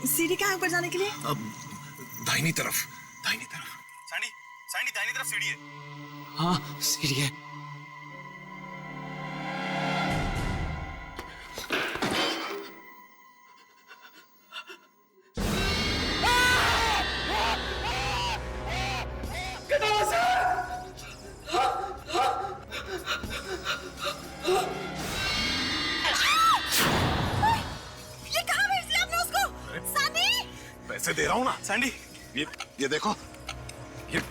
सीढ़ी कहाँ है ऊपर जाने के लिए? अब दाहिनी तरफ, दाहिनी तरफ। सैंडी, सैंडी दाहिनी तरफ सीढ़ी है। हाँ सीढ़ी है। ये कहाँ भेज दिया आपने उसको? सनी! पैसे दे रहा हूँ ना। सैंडी, ये देखो, ये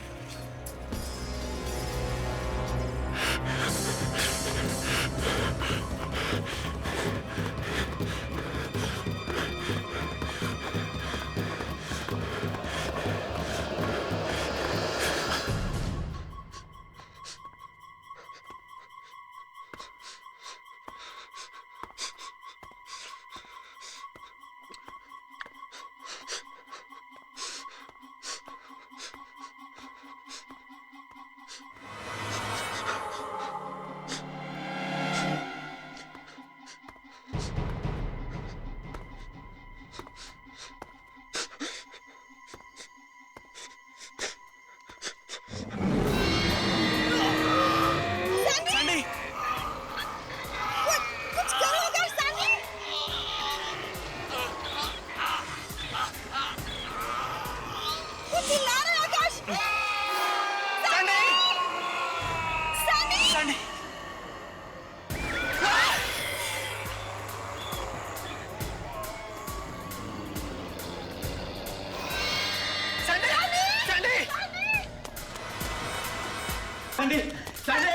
Sandy, Sandy,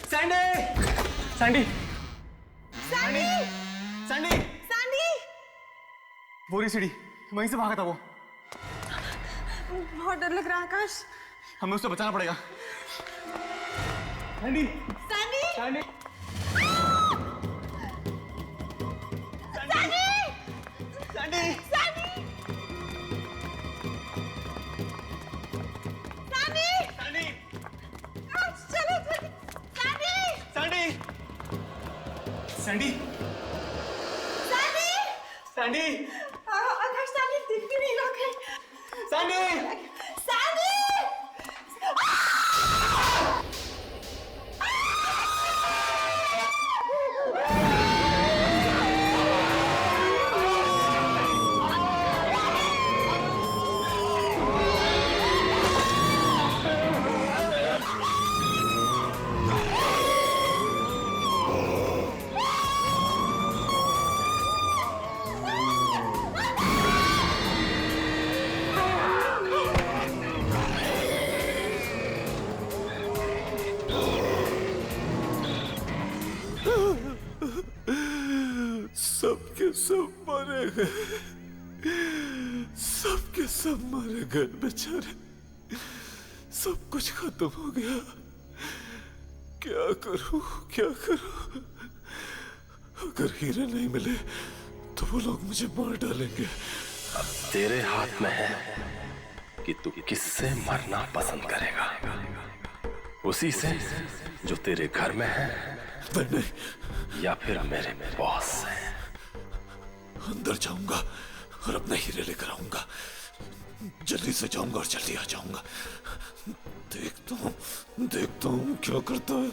Sandy, Sandy, Sandy! Sandy, Sandy! वो रही सीढ़ी, वहीं से भागा था वो। बहुत डर लग रहा है आकाश। हमें उससे बचाना पड़ेगा। Sandy, Sandy! Sandy, Sandy! Sandy, Sandy! Sandy! Sandy, चलो जल्दी! Sandy! Sandy, Sandy, Sandy! Sandy, Akash Sandy दिख भी नहीं रहा है। Sandy, Sandy! सबके सब मारे गए, सबके सब मारे गए बेचारे। सब कुछ खत्म हो गया। क्या करूं, क्या करूं? अगर हीरे नहीं मिले तो वो लोग मुझे मार डालेंगे। अब तेरे हाथ में है कि तू किससे मरना पसंद करेगा। उसी से जो तेरे घर में है, नहीं, या फिर मेरे बॉस से। अंदर जाऊंगा और अपने हीरे लेकर आऊंगा। जल्दी से जाऊंगा और जल्दी आ जाऊंगा। देखता हूं क्या करता है।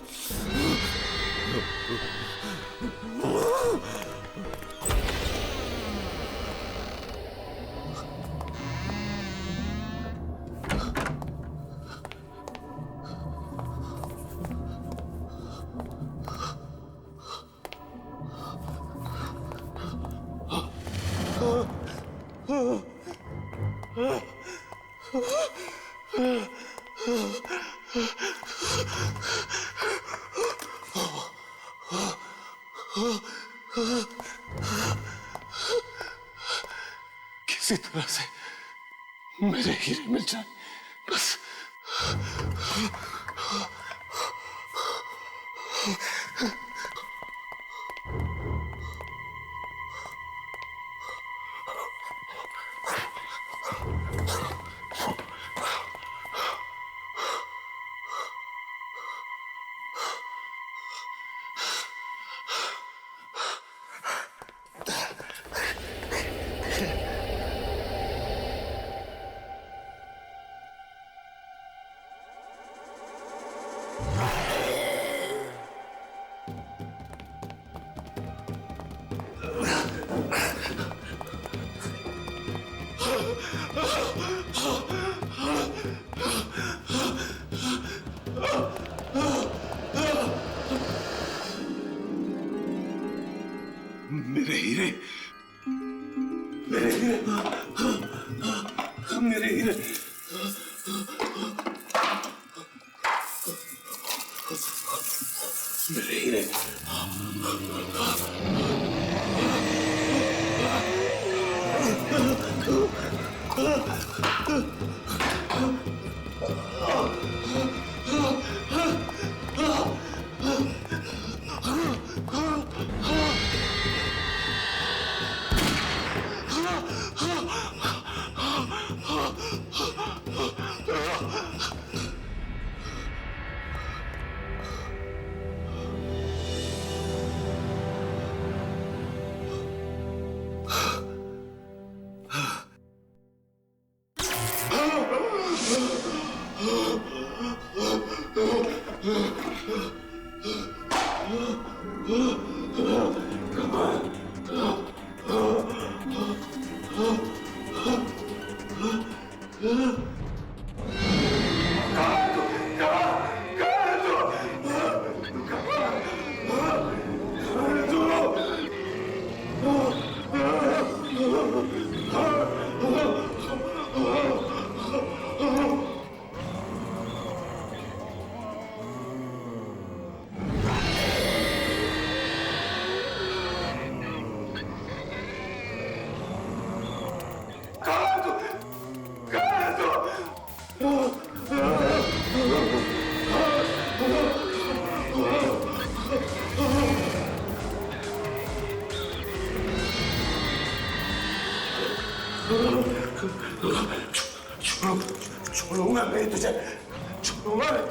किसी तरह से मेरे हीरे मिल जाए बस। मेरे हीरे, मेरे हीरे, मेरे हीरे, मेरे हीरे। छोड़ूंगा नहीं तुझे, छोड़ूंगा नहीं।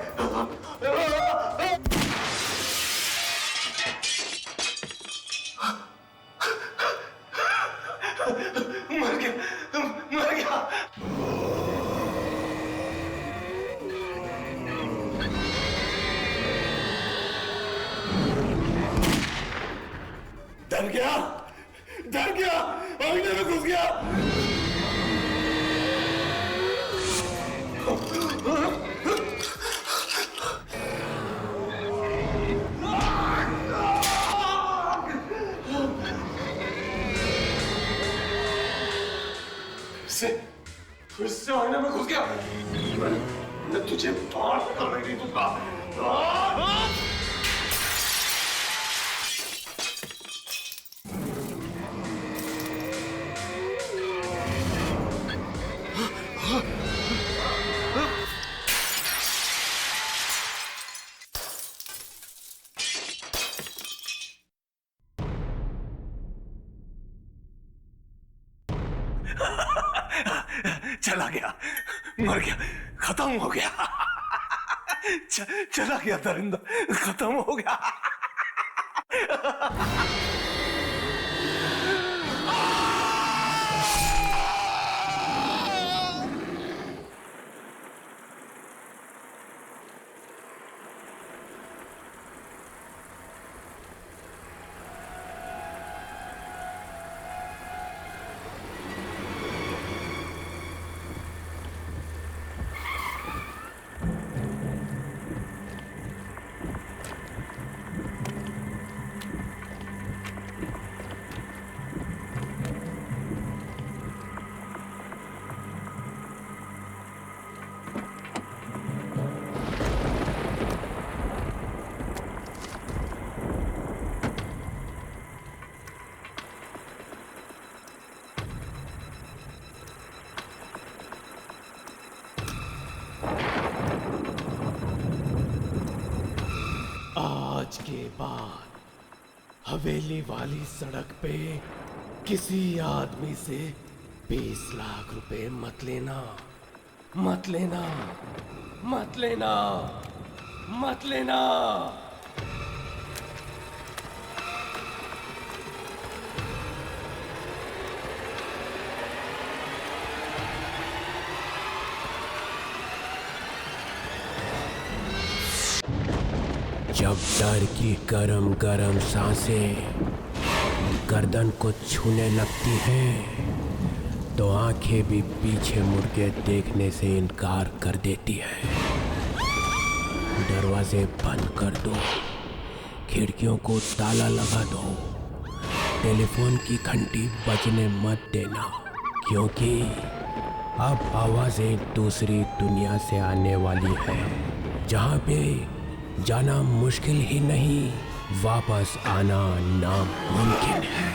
मर गया, मर गया। डर गया, डर गया, आईने में घुस गया। फिर से आईने में घुस गया। मैं तुझे बाहर निकलने नहीं दूंगा। चला गया, मर गया, खत्म हो गया। चला गया दरिंदा, खत्म हो गया। आज के बाद हवेली वाली सड़क पे किसी आदमी से 20 लाख रुपए मत लेना, मत लेना, मत लेना, मत लेना। जब डर की गरम गरम सांसें गर्दन को छूने लगती हैं, तो आंखें भी पीछे मुड़ के देखने से इनकार कर देती है। दरवाजे बंद कर दो, खिड़कियों को ताला लगा दो, टेलीफोन की घंटी बजने मत देना, क्योंकि अब आवाजें दूसरी दुनिया से आने वाली है, जहाँ पे जाना मुश्किल ही नहीं, वापस आना नामुमकिन है।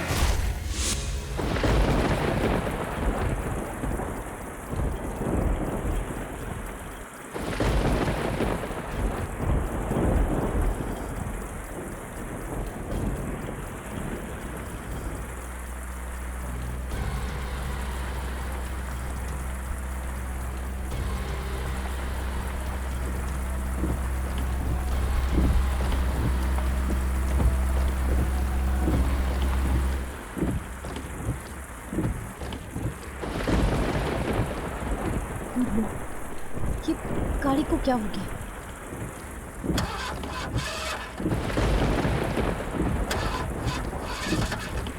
ये गाड़ी को क्या हो गया?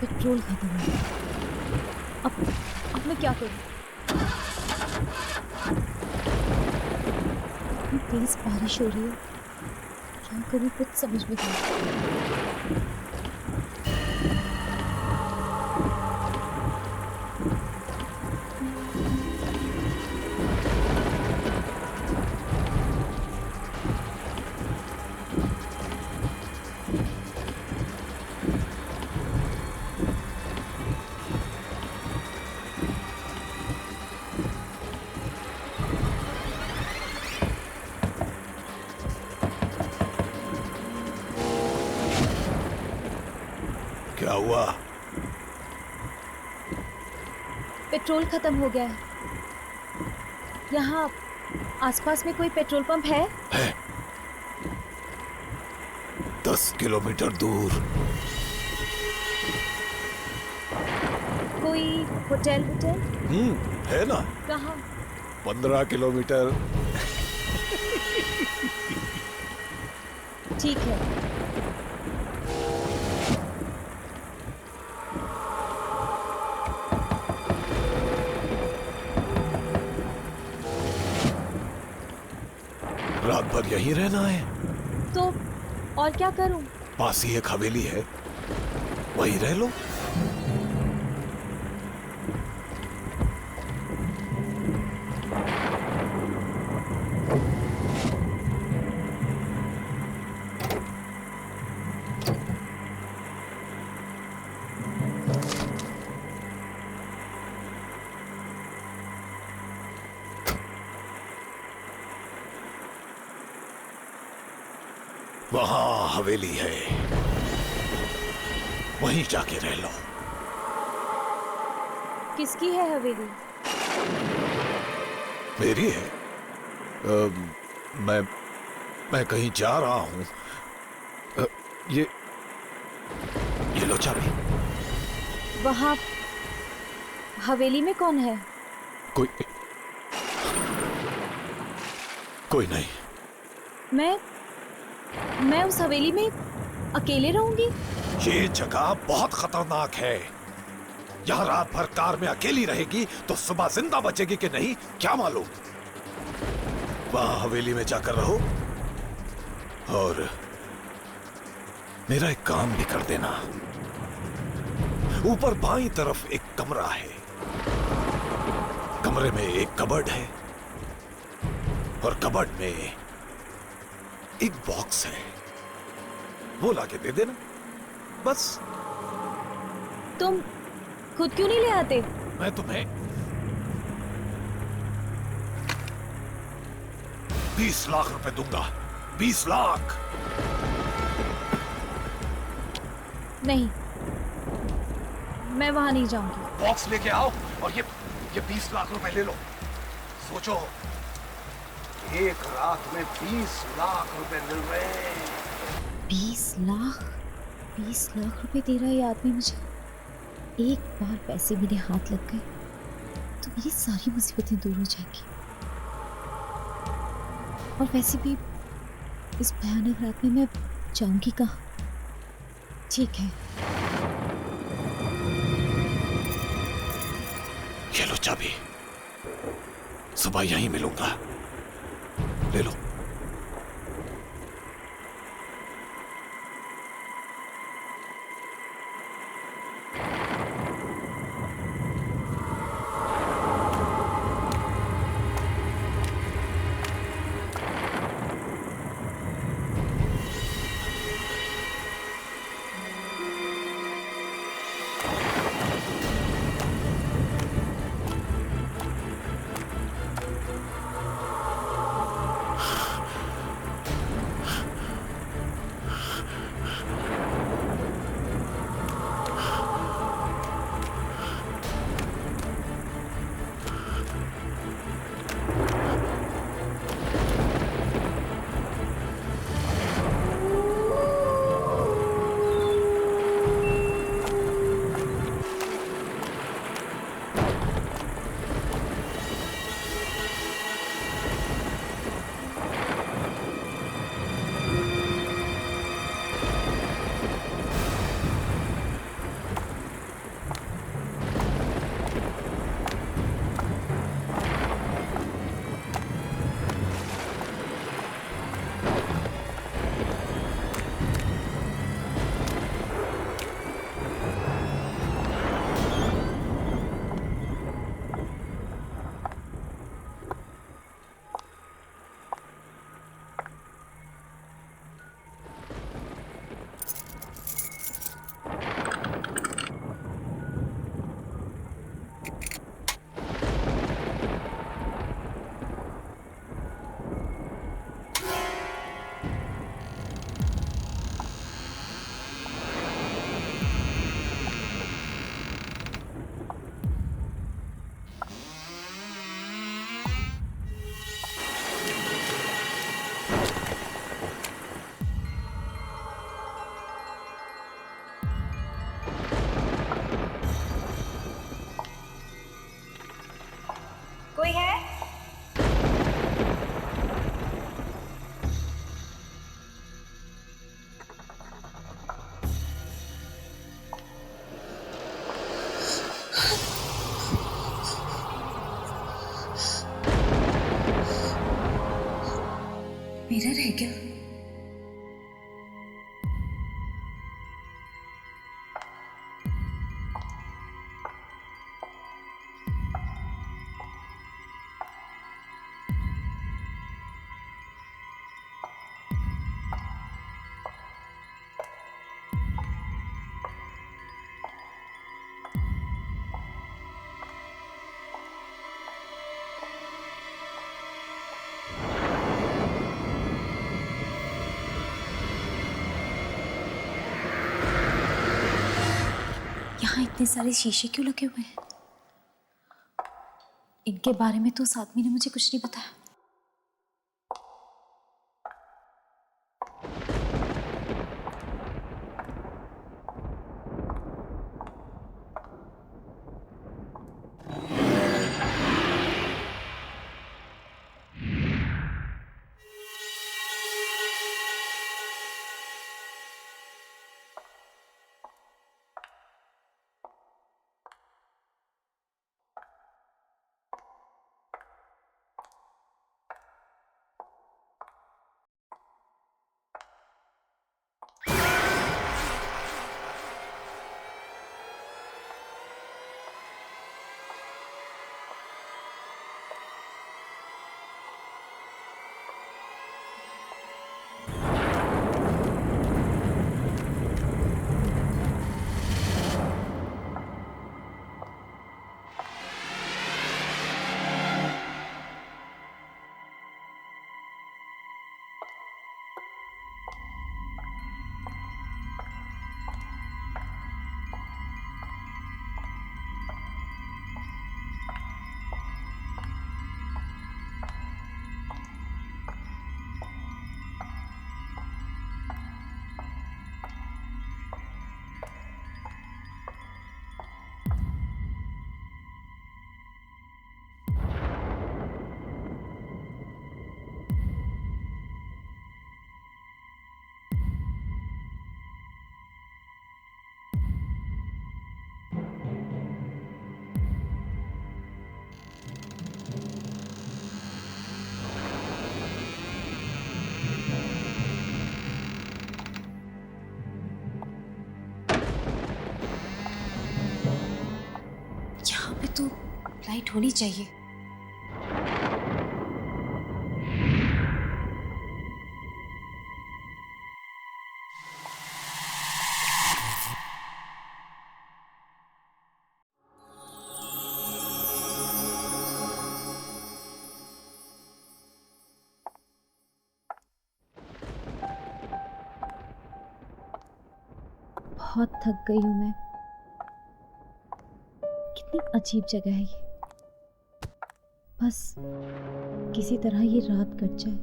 पेट्रोल खत्म हो गया। अब मैं क्या करूं? इतनी तेज बारिश हो रही है, क्या करूं कुछ समझ में नहीं आ रहा। क्या हुआ? पेट्रोल खत्म हो गया है। यहाँ आसपास में कोई पेट्रोल पंप है? 10 किलोमीटर दूर। कोई होटल? है ना। कहाँ? 15 किलोमीटर। ठीक है। रात भर यहीं रहना है? तो और क्या करूं? पास ही एक हवेली है, वहीं रह लो। वहां हवेली है, वहीं जाके रह लो। किसकी है हवेली? मेरी है। मैं कहीं जा रहा हूं। ये लो चाबी। वहां हवेली में कौन है? कोई नहीं। मैं उस हवेली में अकेले रहूंगी? ये जगह बहुत खतरनाक है। यहाँ रात भर कार में अकेली रहेगी तो सुबह जिंदा बचेगी कि नहीं क्या मालूम। वहां हवेली में जाकर रहो और मेरा एक काम भी कर देना। ऊपर बाईं तरफ एक कमरा है, कमरे में एक कबर्ड है और कबर्ड में एक बॉक्स है, वो लाके दे देना बस। तुम खुद क्यों नहीं ले आते? मैं तुम्हें 20 लाख रुपए दूंगा। 20 लाख। नहीं, मैं वहां नहीं जाऊंगी। बॉक्स लेके आओ और ये 20 लाख रुपए ले लो। सोचो, एक रात में 20 लाख रुपए मिल रहे हैं। 20 लाख? 20 लाख रुपए दे रहा है ये आदमी मुझे। एक बार पैसे मेरे हाथ लग गए तो मेरी सारी मुसीबतें दूर हो जाएंगी। और वैसे भी इस भयानक रात में मैं जाऊंगी कहाँ? ठीक है, ये लो चाबी, सुबह यहीं मिलूंगा, ले लो। कोई है? मिरर है क्या? यहाँ इतने सारे शीशे क्यों लगे हुए हैं? इनके बारे में तो उस आदमी ने मुझे कुछ नहीं बताया। तो फ्लाइट होनी चाहिए। बहुत थक गई हूँ मैं। कितनी अजीब जगह है ये। बस किसी तरह ये रात कट जाए।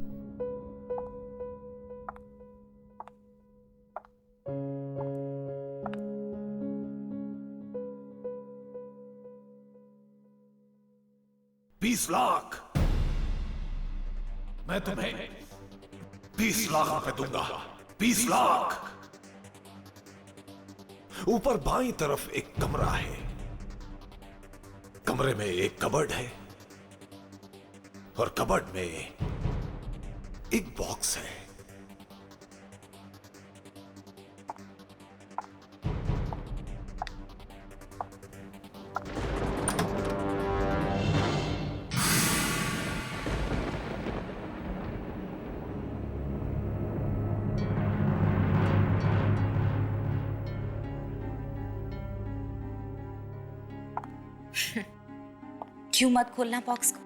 ₹20 लाख मैं तुम्हें 20 लाख रुपए दूंगा। 20 लाख। ऊपर बाईं तरफ एक कमरा है। कमरे में एक कबर्ड है और कबर्ड में एक बॉक्स है। क्यों मत खोलना बॉक्स को?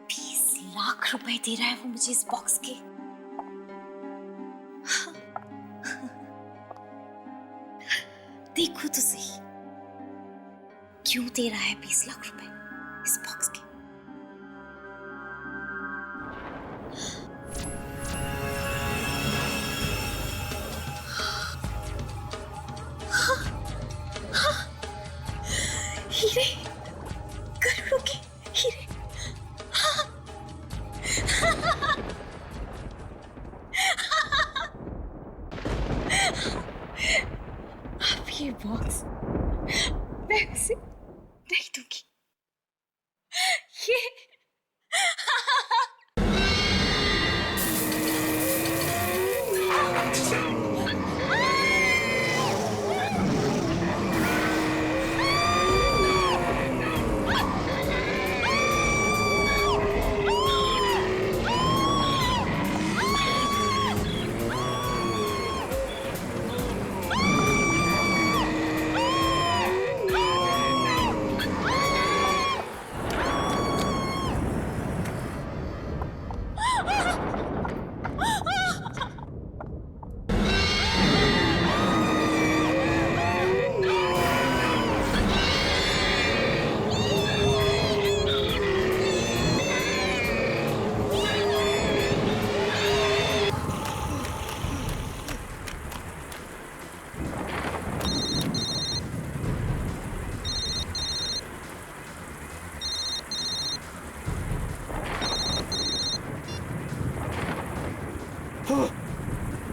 20 लाख रुपए दे रहा है वो मुझे इस बॉक्स के। देखो तो सही, क्यों दे रहा है 20 लाख रुपए इस बॉक्स के? हीरे, करोड़ों के हीरे। अब ये बॉक्स मैं उसे नहीं दूंगी। ये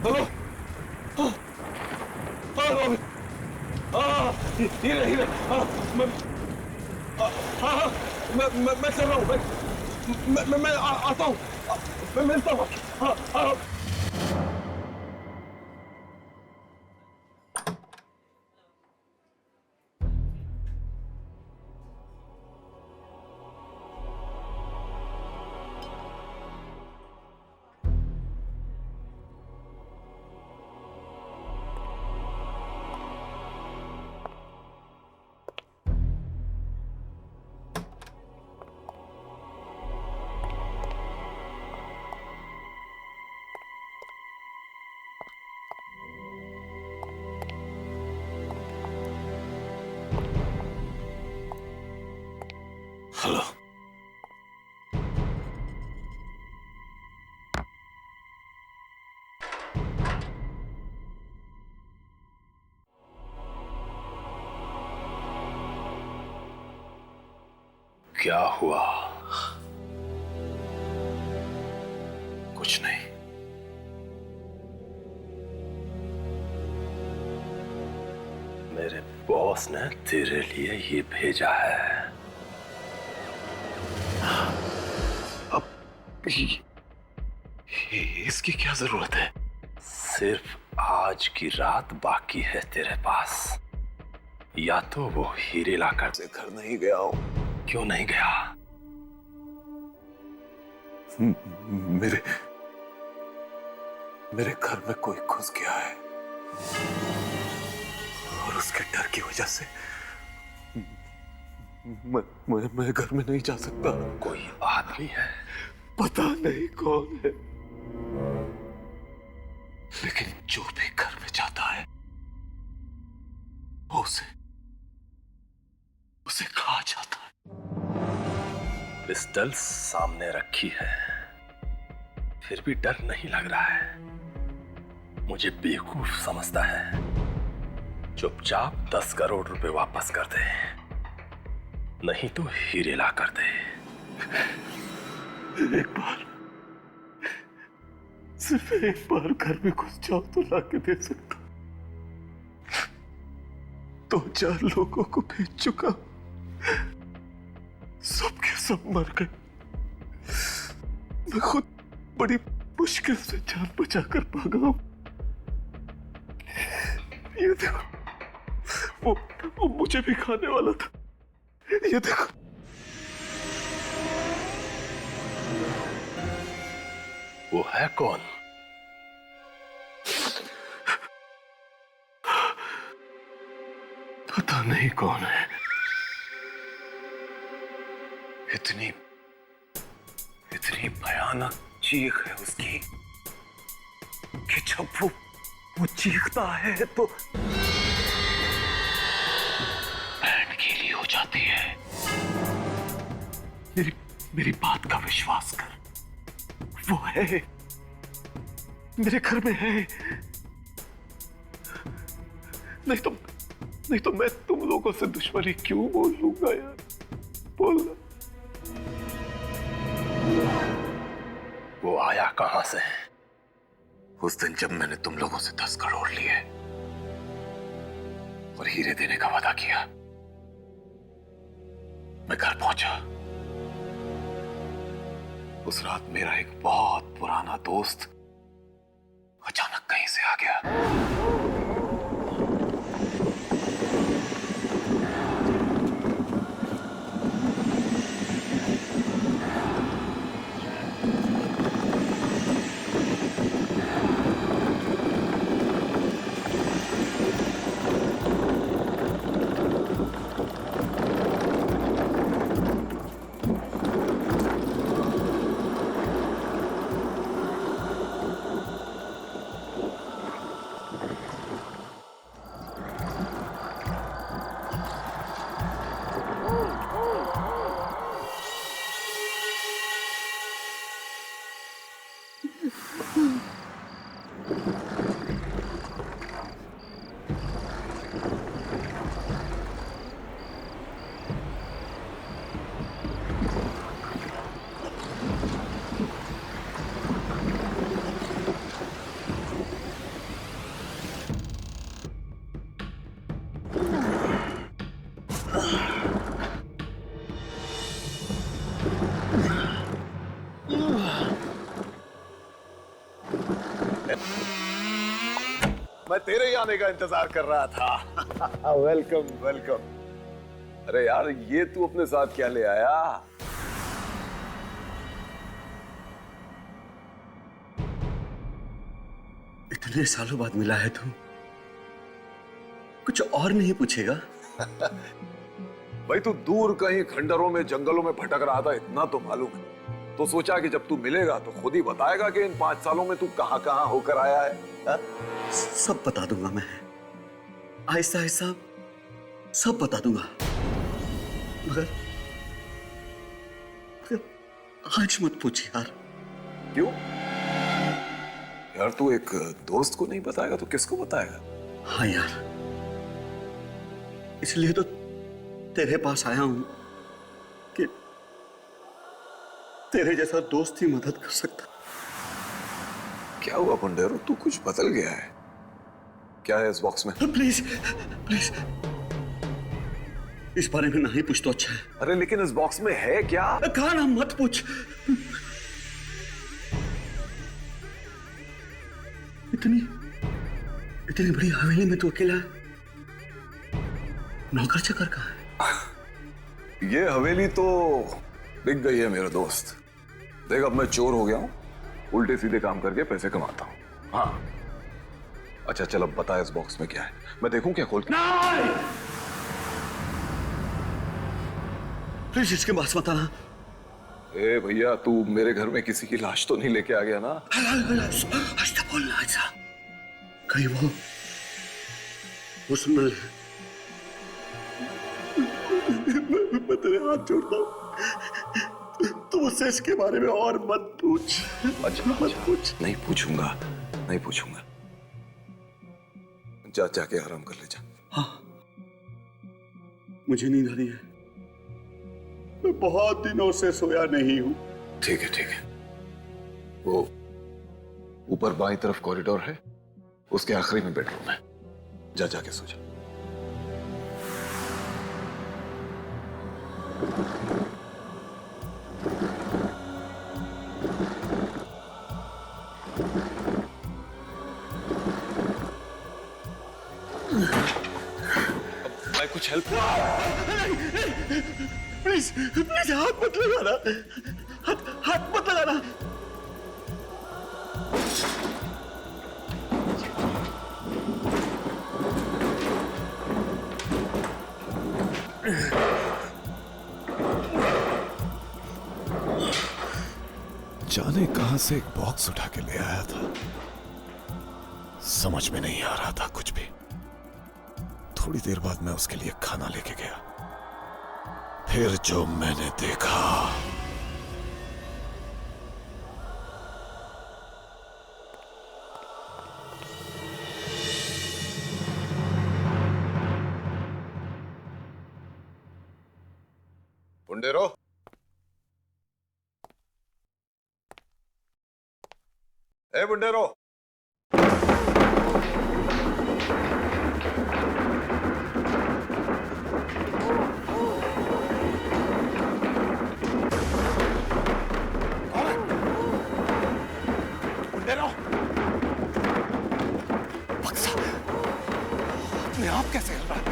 हेलो। हीरे हीरे। मैं चल रहा हूँ। मैं आता हूँ। मैं मिलता हूँ। हेलो। क्या हुआ? कुछ नहीं। मेरे बॉस ने तेरे लिए ये भेजा है। इसकी क्या जरूरत है? सिर्फ आज की रात बाकी है तेरे पास। या तो वो हीरे लाकर से घर नहीं गया हूं। क्यों नहीं गया? मेरे घर में कोई घुस गया है और उसके डर की वजह से मैं घर में नहीं जा सकता। कोई आदमी है? पता नहीं कौन है, लेकिन जो भी घर में जाता है वो उसे खा जाता है। पिस्टल सामने रखी है, फिर भी डर नहीं लग रहा है। मुझे बेवकूफ समझता है। चुपचाप 10 करोड़ रुपए वापस कर दे, नहीं तो हीरे ला कर दे। एक बार, सिर्फ एक बार घर में घुस जाओ तो लाके दे सकता। 2-4 लोगों को भेज चुका, सबके सब मर गए। मैं खुद बड़ी मुश्किल से जान बचाकर भागा हूं। ये देखो, वो मुझे भी खाने वाला था। ये देखो, वो है कौन? पता नहीं कौन है। इतनी भयानक चीख है उसकी कि जब वो चीखता है तो बैंड गीली हो जाती है। मेरी बात का विश्वास कर, वो है, मेरे घर में है। नहीं तो मैं तुम लोगों से दुश्मनी क्यों बोल लूंगा यार, बोलना। वो आया कहां से? उस दिन जब मैंने तुम लोगों से 10 करोड़ लिए और हीरे देने का वादा किया, मैं घर पहुंचा। उस रात मेरा एक बहुत पुराना दोस्त अचानक कहीं से आ गया। मैं तेरे ही आने का इंतजार कर रहा था। Welcome welcome. अरे यार, ये तू अपने साथ क्या ले आया? इतने सालों बाद मिला है तू, कुछ और नहीं पूछेगा? भाई, तू दूर कहीं खंडरों में, जंगलों में भटक रहा था, इतना तो मालूम है। तो सोचा कि जब तू मिलेगा तो खुद ही बताएगा कि इन 5 सालों में तू कहां कहां होकर आया है। हा? सब बता दूंगा मैं, आहिस्ता आहिस्ता सब बता दूंगा, मगर आज मत पूछ यार। क्यों यार? तू एक दोस्त को नहीं बताएगा तो किसको बताएगा? हाँ यार, इसलिए तो तेरे पास आया हूं कि तेरे जैसा दोस्त ही मदद कर सकता। क्या हुआ पुंडेरो, तू कुछ बदल गया है? क्या है इस बॉक्स में? प्लीज प्लीज, इस बारे में नहीं पूछ तो अच्छा है। अरे लेकिन इस बॉक्स में है क्या? कहा ना मत पूछ। इतनी बड़ी हवेली में तू अकेला है? नौकर चाकर कहाँ है? ये हवेली तो बिक गई है मेरे दोस्त। देख, अब मैं चोर हो गया हूं, उल्टे सीधे काम करके पैसे कमाता हूं। हाँ, अच्छा चल अब बता इस बॉक्स में क्या है, मैं देखूं क्या खोल के। प्लीज इसके पास मत आना। ए भैया, तू मेरे घर में किसी की लाश तो नहीं लेके आ गया ना? ऐसा बोलना ऐसा, कहीं वो सुन ले। मैं तेरे हाथ जोड़ता हूं, तू मुझसे इसके बारे में और मत पूछ। अच्छा मत पूछ। नहीं पूछूंगा, नहीं पूछूंगा। जा जाके आराम कर ले जा। हाँ, मुझे नींद आ रही है, मैं बहुत दिनों से सोया नहीं हूं। ठीक है ठीक है। वो ऊपर बाईं तरफ कॉरिडोर है, उसके आखिरी में बेडरूम है, जा जाके सो जा। मैं कुछ हेल्प। प्लीज प्लीज हाथ मत लगाना, हाथ मत लगाना। जाने कहां से एक बॉक्स उठा के ले आया था, समझ में नहीं आ रहा था कुछ भी। थोड़ी देर बाद मैं उसके लिए खाना लेके गया, फिर जो मैंने देखा। बुंडेरो, ए बुंडेरो, बक्सा अपने आप कैसे हिल रहा है?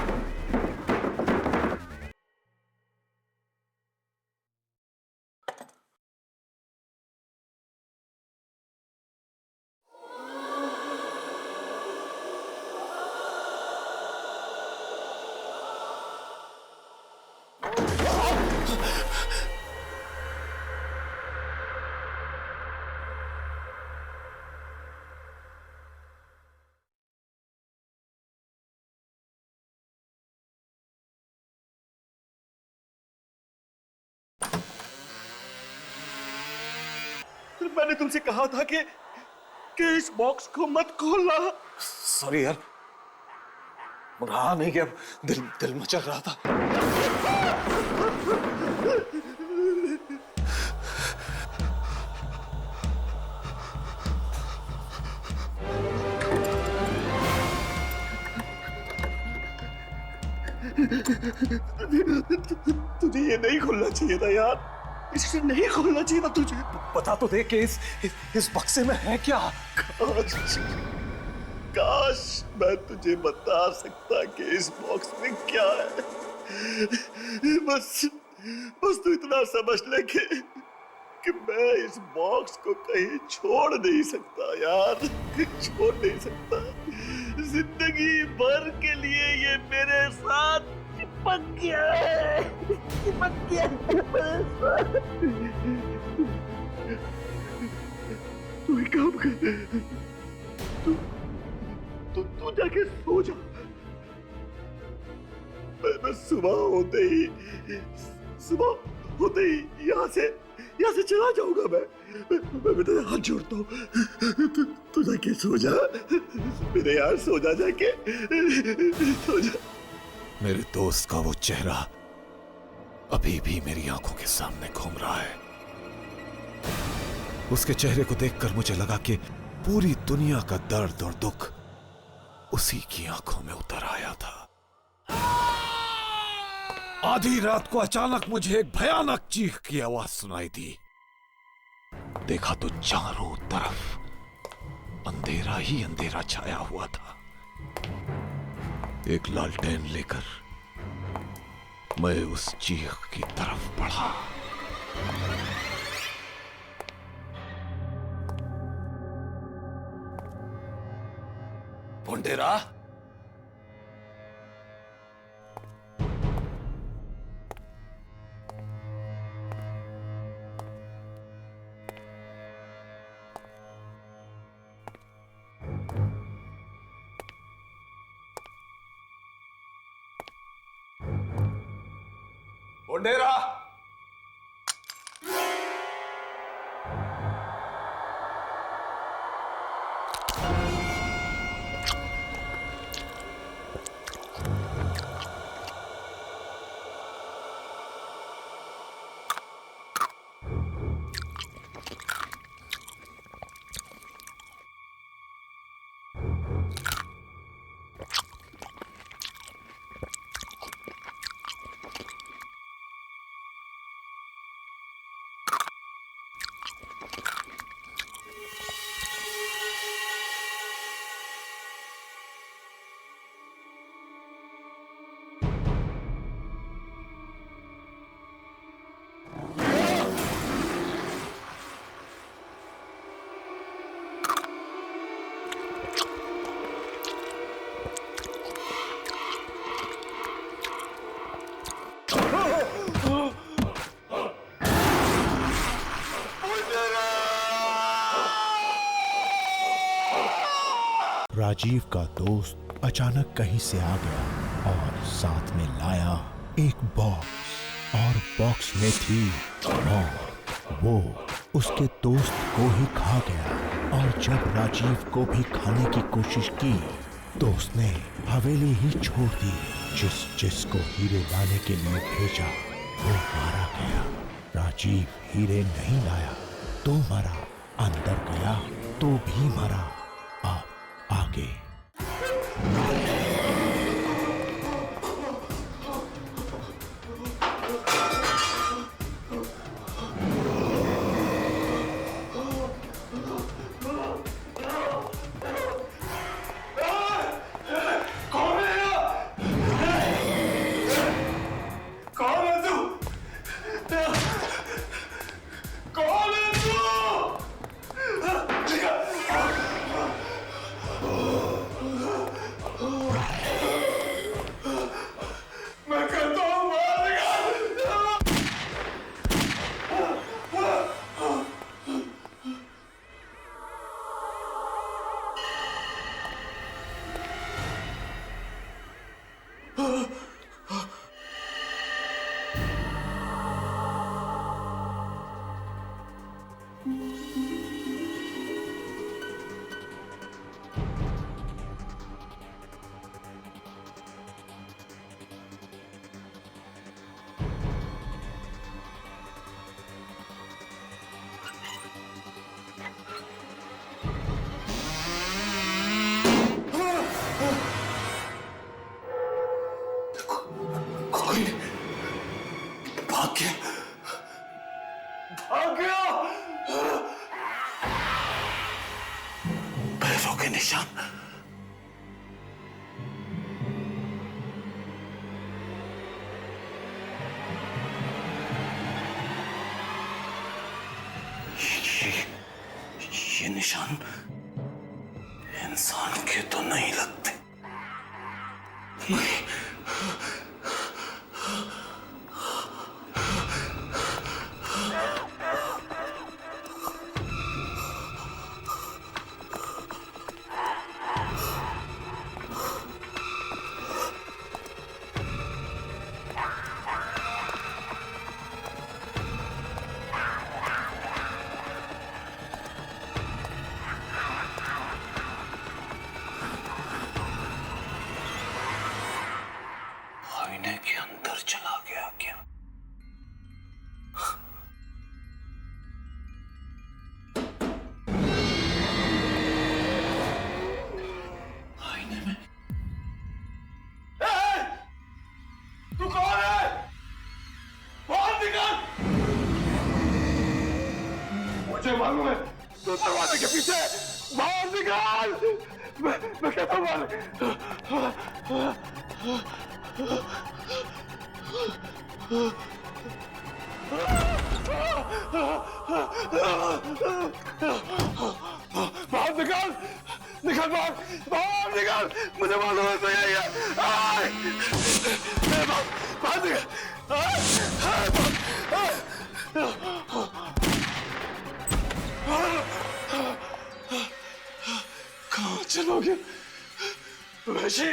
मैंने तुमसे कहा था कि इस बॉक्स को मत खोलना। सॉरी यार, रहा नहीं कि अब दिल मचल रहा था। तुझे ये नहीं खोलना चाहिए था यार, इसे नहीं खोलना चाहिए था तुझे। बता तो दे कि इस बक्से में है क्या? काश मैं तुझे बता सकता कि इस बॉक्स में क्या है। बस तू इतना समझ ले कि मैं इस बॉक्स को कहीं छोड़ नहीं सकता यार, छोड़ नहीं सकता। जिंदगी भर के लिए ये मेरे साथ चिपक गया है, चिपक गया है मेरे साथ। तू एक काम कर, तू जाके सो जा। मैं सुबह होते ही यहाँ से चला जाऊंगा। मैं तेरे हाथ जोड़ता हूँ, तू जाके सो जा मेरे यार, सो जा जाके, सो जा। मेरे दोस्त का वो चेहरा अभी भी मेरी आंखों के सामने घूम रहा है। उसके चेहरे को देखकर मुझे लगा कि पूरी दुनिया का दर्द और दुख उसी की आंखों में उतर आया था। आधी रात को अचानक मुझे एक भयानक चीख की आवाज सुनाई दी। देखा तो चारों तरफ अंधेरा ही अंधेरा छाया हुआ था। एक लालटेन लेकर मैं उस चीख की तरफ बढ़ा। भुंडेरा, भुंडेरा, राजीव का दोस्त अचानक कहीं से आ गया और साथ में लाया एक बॉक्स, और बॉक्स में थी मौत। वो उसके दोस्त को ही खा गया, और जब राजीव को भी खाने की कोशिश की, दोस्त ने हवेली ही छोड़ दी। जिसको हीरे लाने के लिए भेजा वो मारा गया। राजीव हीरे नहीं लाया तो मरा, अंदर गया तो भी मरा। अब आगे। पैरों के निशान। ये निशान इंसान के तो नहीं लगते। नहीं। आईने के अंदर चला गया क्या? आईने में? तू कौन है? बाहर निकल! मुझे मालूम है तो दरवाजे के पीछे। बाहर निकल! मैं कहता हूँ बाहर निकाल, निकल बाहर, बाहर निकाल, मुझे मालूम है तो यही है। बाहर निकल। कहाँ चला गया वैशी?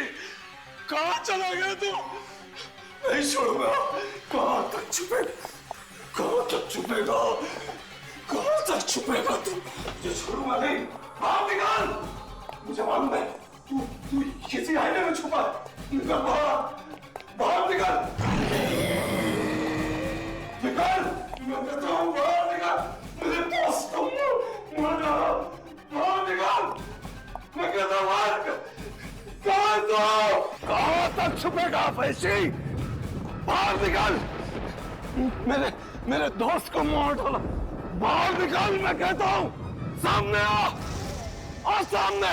कहाँ चला गया तू? नहीं छोड़ूंगा। कहाँ तक छुपेगा? कहाँ तक छुपेगा? कहाँ तक छुपेगा तू? मुझे छोड़ूंगा नहीं। बाहर निकाल। मुझे मालूम है तू तू किसी आईने में छुपा है। निकल बाहर, बाहर निकल, निकल। मैं कहता हूँ बाहर निकल। मुझे दोस्त को मारना। बाहर निकल। मैं कहता हूँ बाहर निकल। कहाँ तक छुपेगा वैशी? बाहर निकल। मेरे दोस्त को मार डाला। बाहर निकल मैं कहता हूँ। सामने आ सामने।